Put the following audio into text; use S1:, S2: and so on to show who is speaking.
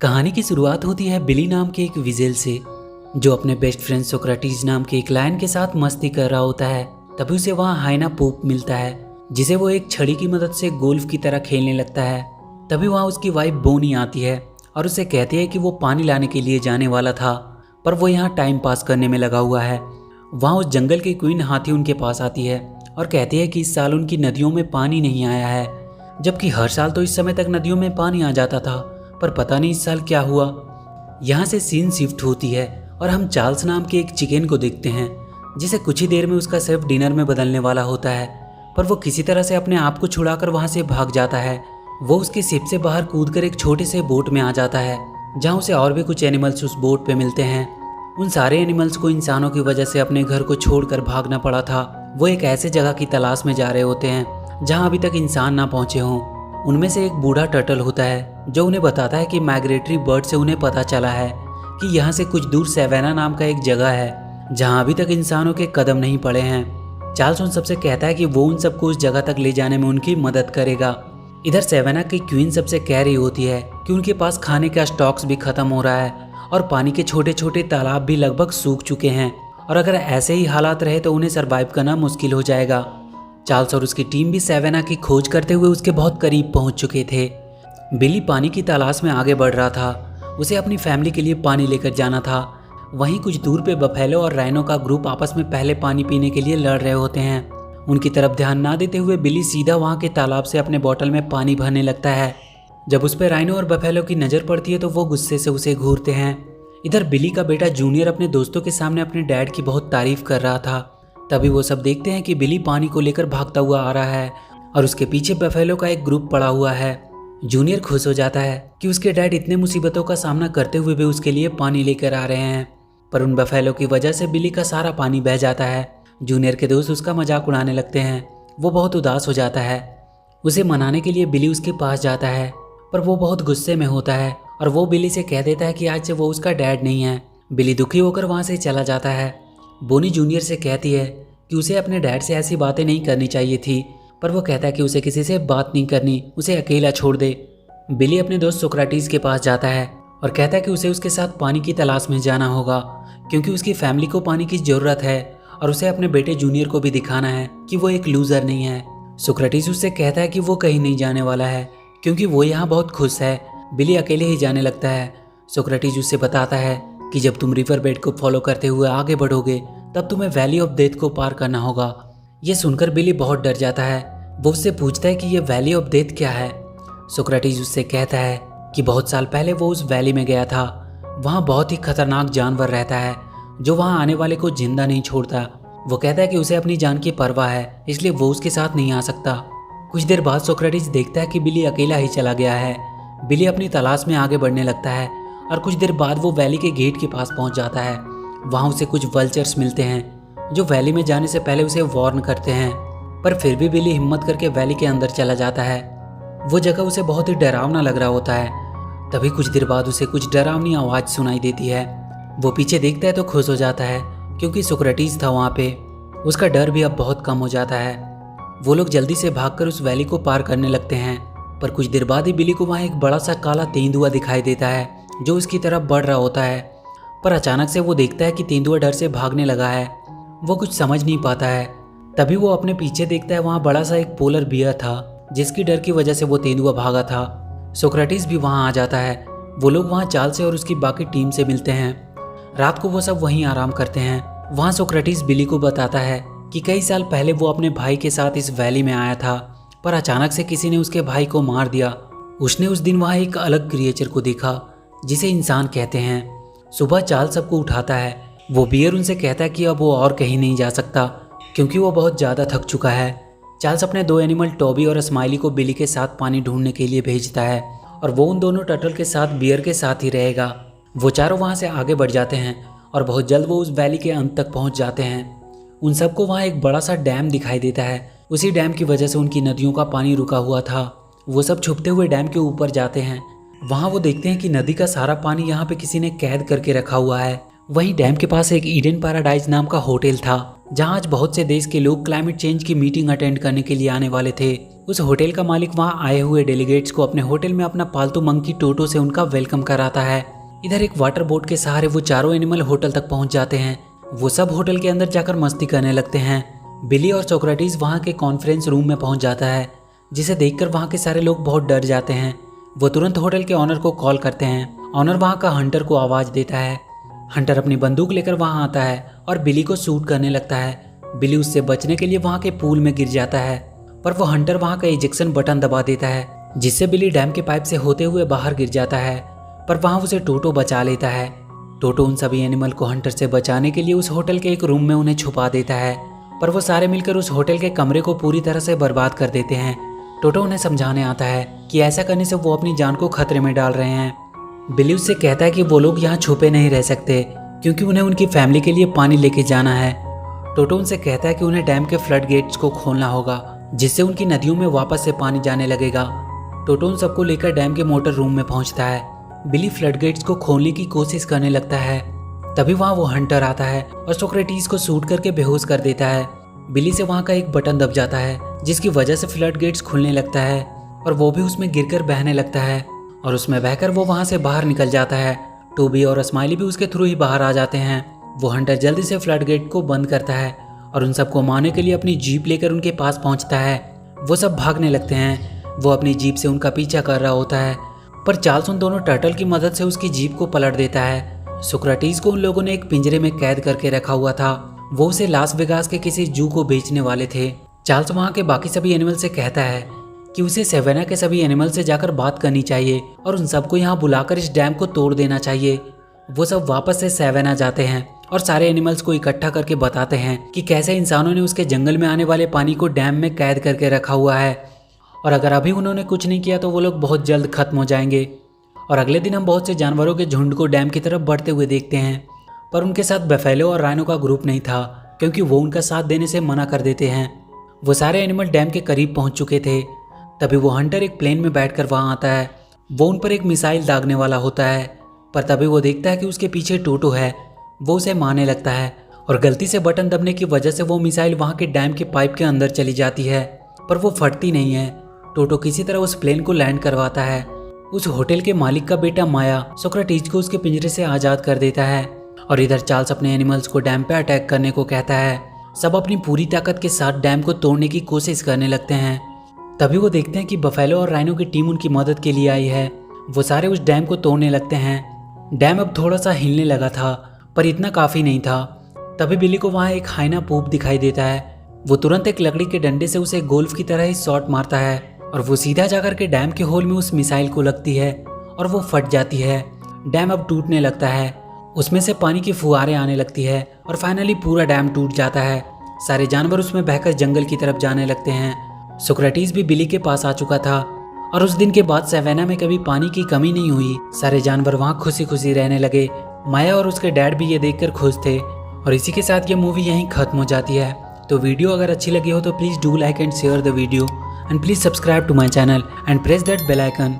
S1: कहानी की शुरुआत होती है बिली नाम के एक विजेल से, जो अपने बेस्ट फ्रेंड सोक्रेटिस नाम के एक लायन के साथ मस्ती कर रहा होता है। तभी उसे वहाँ हाइना पोप मिलता है, जिसे वो एक छड़ी की मदद से गोल्फ की तरह खेलने लगता है। तभी वहाँ उसकी वाइफ बोनी आती है और उसे कहती है कि वो पानी लाने के लिए जाने वाला था, पर वो यहाँ टाइम पास करने में लगा हुआ है। वहाँ उस जंगल की क्वीन हाथी उनके पास आती है और कहती है कि इस साल उनकी नदियों में पानी नहीं आया है, जबकि हर साल तो इस समय तक नदियों में पानी आ जाता था, पर पता नहीं इस साल क्या हुआ। यहाँ से सीन शिफ्ट होती है और हम चार्ल्स नाम के एक चिकन को देखते हैं, जिसे कुछ ही देर में उसका शेफ डिनर में बदलने वाला होता है, पर वो किसी तरह से अपने आप को छुड़ाकर वहाँ से भाग जाता है। वो उसके शिप से बाहर कूदकर एक छोटे से बोट में आ जाता है, जहाँ उसे और भी कुछ एनिमल्स उस बोट पे मिलते हैं। उन सारे एनिमल्स को इंसानों की वजह से अपने घर को छोड़कर भागना पड़ा था। वो एक ऐसे जगह की तलाश में जा रहे होते हैं जहाँ अभी तक इंसान ना पहुँचे हों। उनमें से एक बूढ़ा टर्टल होता है, जो उन्हें बताता है कि माइग्रेटरी बर्ड से उन्हें पता चला है कि यहाँ से कुछ दूर सेवेना नाम का एक जगह है जहाँ अभी तक इंसानों के कदम नहीं पड़े हैं। चार्ल्स उन सबसे कहता है कि वो उन सबको उस जगह तक ले जाने में उनकी मदद करेगा। इधर सेवेना की क्वीन सबसे कह रही होती है कि उनके पास खाने का स्टॉक्स भी खत्म हो रहा है और पानी के छोटे छोटे तालाब भी लगभग सूख चुके हैं, और अगर ऐसे ही हालात रहे तो उन्हें सरवाइव करना मुश्किल हो जाएगा। चार्ल्स और उसकी टीम भी सेवेना की खोज करते हुए उसके बहुत करीब पहुंच चुके थे। बिली पानी की तलाश में आगे बढ़ रहा था। उसे अपनी फैमिली के लिए पानी लेकर जाना था। वहीं कुछ दूर पे बफेलो और राइनो का ग्रुप आपस में पहले पानी पीने के लिए लड़ रहे होते हैं। उनकी तरफ ध्यान ना देते हुए बिली सीधा वहां के तालाब से अपने बोतल में पानी भरने लगता है। जब उस पर राइनो और बफेलो की नज़र पड़ती है तो वो गुस्से से उसे घूरते हैं। इधर बिली का बेटा जूनियर अपने दोस्तों के सामने अपने डैड की बहुत तारीफ कर रहा था। तभी वो सब देखते हैं कि बिली पानी को लेकर भागता हुआ आ रहा है और उसके पीछे बफेलो का एक ग्रुप पड़ा हुआ है। जूनियर खुश हो जाता है कि उसके डैड इतने मुसीबतों का सामना करते हुए भी उसके लिए पानी लेकर आ रहे हैं, पर उन बफेलो की वजह से बिली का सारा पानी बह जाता है। जूनियर के दोस्त उसका मजाक उड़ाने लगते हैं। वो बहुत उदास हो जाता है। उसे मनाने के लिए बिली उसके पास जाता है, पर वो बहुत गुस्से में होता है और वो बिली से कह देता है कि आज से वो उसका डैड नहीं है। बिली दुखी होकर वहाँ से चला जाता है। बोनी जूनियर से कहती है कि उसे अपने डैड से ऐसी बातें नहीं करनी चाहिए थी, पर वो कहता है कि उसे किसी से बात नहीं करनी, उसे अकेला छोड़ दे। बिली अपने दोस्त सोक्राटिस के पास जाता है और कहता है कि उसे उसके साथ पानी की तलाश में जाना होगा, क्योंकि उसकी फैमिली को पानी की ज़रूरत है और उसे अपने बेटे जूनियर को भी दिखाना है कि वो एक लूज़र नहीं है। सोक्राटिस उससे कहता है कि वो कहीं नहीं जाने वाला है, क्योंकि वो यहाँ बहुत खुश है। बिली अकेले ही जाने लगता है। सोक्राटिस उससे बताता है कि जब तुम रिवर बेड को फॉलो करते हुए आगे बढ़ोगे तब तुम्हें वैली ऑफ डेथ को पार करना होगा। ये सुनकर बिली बहुत डर जाता है। वो उससे पूछता है कि ये वैली ऑफ डेथ क्या है। सोक्रेटिस उससे कहता है कि बहुत साल पहले वो उस वैली में गया था। वहाँ बहुत ही खतरनाक जानवर रहता है जो वहाँ आने वाले को जिंदा नहीं छोड़ता। वो कहता है कि उसे अपनी जान की परवाह है, इसलिए वो उसके साथ नहीं आ सकता। कुछ देर बाद सोक्रेटिस देखता है कि बिली अकेला ही चला गया है। बिली अपनी तलाश में आगे बढ़ने लगता है और कुछ देर बाद वो वैली के गेट के पास पहुँच जाता है। वहाँ उसे कुछ वल्चर्स मिलते हैं जो वैली में जाने से पहले उसे वार्न करते हैं, पर फिर भी बिली हिम्मत करके वैली के अंदर चला जाता है। वो जगह उसे बहुत ही डरावना लग रहा होता है। तभी कुछ देर बाद उसे कुछ डरावनी आवाज़ सुनाई देती है। वो पीछे देखता है तो खुश हो जाता है, क्योंकि सोक्रेटिस था वहाँ पे। उसका डर भी अब बहुत कम हो जाता है। वो लोग जल्दी से भागकर उस वैली को पार करने लगते हैं, पर कुछ देर बाद ही बिली को वहाँ एक बड़ा सा काला तेंदुआ दिखाई देता है जो उसकी तरफ बढ़ रहा होता है। पर अचानक से वो देखता है कि तेंदुआ डर से भागने लगा है। वो कुछ समझ नहीं पाता है। तभी वो अपने पीछे देखता है, वहाँ बड़ा सा एक पोलर बियर था जिसकी डर की वजह से वो तेंदुआ भागा था। सोक्रेटिस भी वहाँ आ जाता है। वो लोग वहाँ चार्ल्स से और उसकी बाकी टीम से मिलते हैं। रात को वो सब वहीं आराम करते हैं। वहाँ सोक्रेटिस बिली को बताता है कि कई साल पहले वो अपने भाई के साथ इस वैली में आया था, पर अचानक से किसी ने उसके भाई को मार दिया। उसने उस दिन वहाँ एक अलग क्रिएचर को देखा जिसे इंसान कहते हैं। सुबह चार्ल्स सबको उठाता है। वो बियर उनसे कहता है कि अब वो और कहीं नहीं जा सकता, क्योंकि वो बहुत ज़्यादा थक चुका है। चार्ल्स अपने दो एनिमल टॉबी और स्माइली को बिली के साथ पानी ढूंढने के लिए भेजता है, और वो उन दोनों टर्टल के साथ बियर के साथ ही रहेगा। वो चारों वहाँ से आगे बढ़ जाते हैं और बहुत जल्द वो उस वैली के अंत तक पहुँच जाते हैं। उन सबको वहाँ एक बड़ा सा डैम दिखाई देता है। उसी डैम की वजह से उनकी नदियों का पानी रुका हुआ था। वो सब छुपते हुए डैम के ऊपर जाते हैं। वहाँ वो देखते हैं कि नदी का सारा पानी यहाँ पे किसी ने कैद करके रखा हुआ है। वहीं डैम के पास एक ईडन पैराडाइज नाम का होटल था, जहां आज बहुत से देश के लोग क्लाइमेट चेंज की मीटिंग अटेंड करने के लिए आने वाले थे। उस होटल का मालिक वहां आए हुए डेलीगेट्स को अपने होटल में अपना पालतू मंकी टोटो से उनका वेलकम कराता है। इधर एक वाटर बोट के सहारे वो चारों एनिमल होटल तक पहुंच जाते हैं। वो सब होटल के अंदर जाकर मस्ती करने लगते हैं। बिली और सोक्रेटिस वहां के कॉन्फ्रेंस रूम में पहुंच जाता है, जिसे देखकर वहां के सारे लोग बहुत डर जाते हैं। वो तुरंत होटल के ऑनर को कॉल करते हैं। ऑनर वहां का हंटर को आवाज देता है। हंटर अपनी बंदूक लेकर वहां आता है और बिली को शूट करने लगता है। बिली उससे बचने के लिए वहां के पूल में गिर जाता है, पर वो हंटर वहां का इजेक्शन बटन दबा देता है, जिससे बिली डैम के पाइप से होते हुए बाहर गिर जाता है। पर वहां उसे टोटो बचा लेता है। टोटो उन सभी एनिमल को हंटर से बचाने के लिए उस होटल के एक रूम में उन्हें छुपा देता है, पर वो सारे मिलकर उस होटल के कमरे को पूरी तरह से बर्बाद कर देते हैं। टोटो उन्हें समझाने आता है कि ऐसा करने से वो अपनी जान को खतरे में डाल रहे हैं। बिली उससे कहता है कि वो लोग यहाँ छुपे नहीं रह सकते, क्योंकि उन्हें उनकी फैमिली के लिए पानी लेके जाना है। टोटो उनसे कहता है कि उन्हें डैम के फ्लड गेट्स को खोलना होगा, जिससे उनकी नदियों में वापस से पानी जाने लगेगा। टोटो उन सबको लेकर डैम के मोटर रूम में पहुंचता है। बिली फ्लड गेट्स को खोलने की कोशिश करने लगता है। तभी वहाँ वो हंटर आता है और सोक्रेटिस को शूट करके बेहोश कर देता है। बिली से वहाँ का एक बटन दब जाता है, जिसकी वजह से फ्लड गेट्स खुलने लगता है और वो भी उसमें गिरकर बहने लगता है, और उसमें बहकर वो वहाँ से बाहर निकल जाता है। टूबी और स्माइली भी उसके थ्रू ही बाहर आ जाते हैं। वो हंटर जल्दी से फ्लड गेट को बंद करता है और उन सबको मारने के लिए अपनी जीप लेकर उनके पास पहुंचता है। वो सब भागने लगते हैं। वो अपनी जीप से उनका पीछा कर रहा होता है, पर चार्ल्स उन दोनों टर्टल की मदद से उसकी जीप को पलट देता है। सोक्रेटिस को उन लोगों ने एक पिंजरे में कैद करके रखा हुआ था। वो उसे लास वेगास के किसी जू को बेचने वाले थे। चार्ल्स वहाँ के बाकी सभी एनिमल से कहता है कि उसे सेवेना के सभी एनिमल से जाकर बात करनी चाहिए और उन सबको यहाँ बुलाकर इस डैम को तोड़ देना चाहिए। वो सब वापस से सेवेना जाते हैं और सारे एनिमल्स को इकट्ठा करके बताते हैं कि कैसे इंसानों ने उसके जंगल में आने वाले पानी को डैम में कैद करके रखा हुआ है, और अगर अभी उन्होंने कुछ नहीं किया तो वो लोग बहुत जल्द खत्म हो जाएंगे। और अगले दिन हम बहुत से जानवरों के झुंड को डैम की तरफ बढ़ते हुए देखते हैं, पर उनके साथ बफेलो और राइनो का ग्रुप नहीं था, क्योंकि वो उनका साथ देने से मना कर देते हैं। वो सारे एनिमल डैम के करीब पहुंच चुके थे। तभी वो हंटर एक प्लेन में बैठकर वहां आता है। वो उन पर एक मिसाइल दागने वाला होता है, पर तभी वो देखता है कि उसके पीछे टोटो है। वो उसे मारने लगता है और गलती से बटन दबने की वजह से वो मिसाइल वहां के डैम के पाइप के अंदर चली जाती है, पर वो फटती नहीं है। टोटो किसी तरह उस प्लेन को लैंड करवाता है। उस होटल के मालिक का बेटा माया सोक्रेटिस को उसके पिंजरे से आज़ाद कर देता है, और इधर चार्ल्स अपने एनिमल्स को डैम पे अटैक करने को कहता है। सब अपनी पूरी ताकत के साथ डैम को तोड़ने की कोशिश करने लगते हैं। तभी वो देखते हैं कि बफेलो और राइनो की टीम उनकी मदद के लिए आई है। वो सारे उस डैम को तोड़ने लगते हैं। डैम अब थोड़ा सा हिलने लगा था, पर इतना काफ़ी नहीं था। तभी बिली को वहाँ एक हाइना पूप दिखाई देता है। वो तुरंत एक लकड़ी के डंडे से उसे गोल्फ की तरह ही शॉट मारता है, और वो सीधा जाकर के डैम के होल में उस मिसाइल को लगती है और वो फट जाती है। डैम अब टूटने लगता है। उसमें से पानी की फुहारें आने लगती है और फाइनली पूरा डैम टूट जाता है। सारे जानवर उसमें बहकर जंगल की तरफ जाने लगते हैं। सोक्रेटिस भी बिली के पास आ चुका था, और उस दिन के बाद सेवेना में कभी पानी की कमी नहीं हुई। सारे जानवर वहाँ खुशी खुशी रहने लगे। माया और उसके डैड भी ये देखकर खुश थे। और इसी के साथ ये मूवी यहीं खत्म हो जाती है। तो वीडियो अगर अच्छी लगी हो तो please do like and share the video, and please subscribe to my channel and press that bell icon